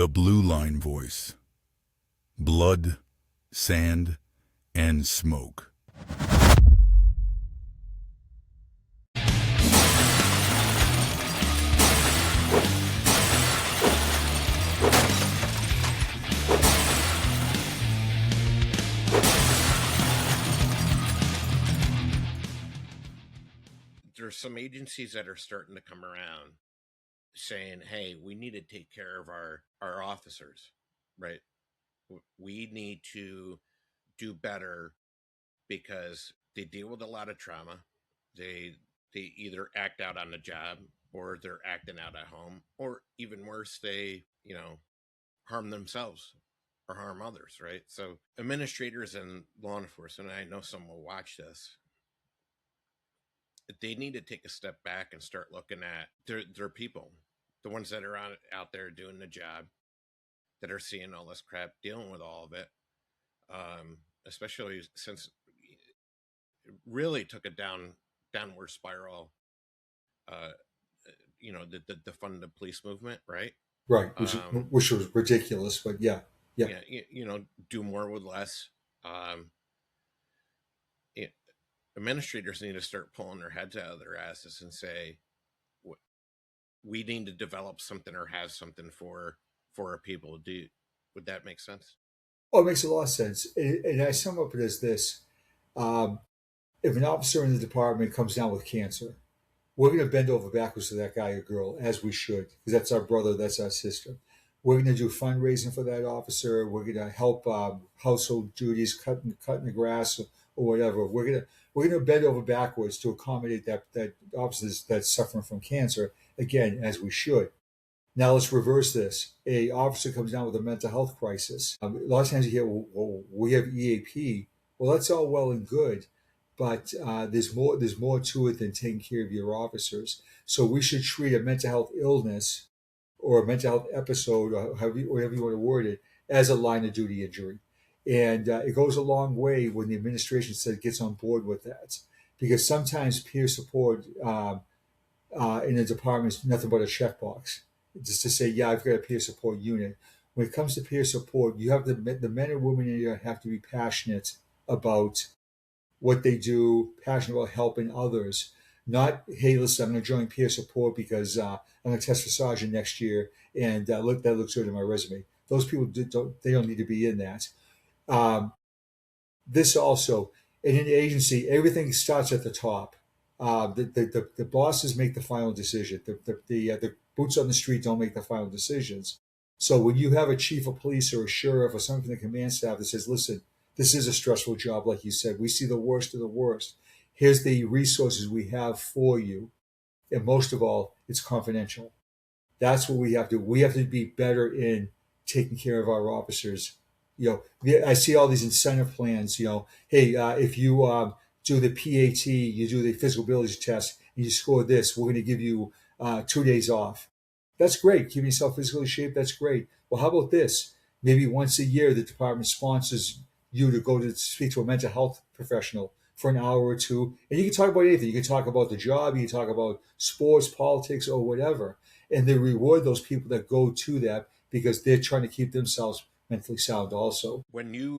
The Blue Line Voice. Blood, sand, and smoke. There's some agencies that are starting to come around saying, hey, we need to take care of our officers, right? We need to do better because they deal with a lot of trauma. They either act out on the job or they're acting out at home, or even worse, they, harm themselves or harm others, right? So administrators and law enforcement, I know some will watch this, they need to take a step back and start looking at their people, the ones that are out there doing the job, that are seeing all this crap, dealing with all of it, especially since it really took a downward spiral. The defund the police movement, right? Right, which was ridiculous, but yeah. Do more with less. Administrators need to start pulling their heads out of their asses and say, we need to develop something or have something for our people. Would that make sense? Oh, it makes a lot of sense. And I sum up it as this. If an officer in the department comes down with cancer, we're going to bend over backwards to that guy or girl, as we should, because that's our brother, that's our sister. We're going to do fundraising for that officer. We're going to help household duties, cutting the grass or whatever. We're going to bend over backwards to accommodate that officer that's suffering from cancer, again, as we should. Now let's reverse this. A officer comes down with a mental health crisis. A lot of times you hear, well, we have EAP. Well, that's all well and good, but there's more to it than taking care of your officers. So we should treat a mental health illness or a mental health episode, or whatever you want to word it, as a line of duty injury. And it goes a long way when the administration gets on board with that, because sometimes peer support in the department is nothing but a checkbox, just to say, yeah, I've got a peer support unit. When it comes to peer support, you have the men and women in here have to be passionate about what they do, passionate about helping others. Not, hey, listen, I'm going to join peer support because I'm going to test for sergeant next year, and that looks good in my resume. Those people don't need to be in that. This also, in an agency, everything starts at the top. The bosses make the final decision. The boots on the street don't make the final decisions. So when you have a chief of police or a sheriff or something from the command staff that says, listen, this is a stressful job, like you said. We see the worst of the worst. Here's the resources we have for you. And most of all, it's confidential. That's what we have to do. We have to be better in taking care of our officers. I see all these incentive plans, hey, if you do the PAT, you do the physical ability test, and you score this, we're going to give you 2 days off. That's great. Keeping yourself physically shaped, that's great. Well, how about this? Maybe once a year, the department sponsors you to go to speak to a mental health professional for an hour or two. And you can talk about anything. You can talk about the job, you can talk about sports, politics, or whatever. And they reward those people that go to that because they're trying to keep themselves mentally sound also. When you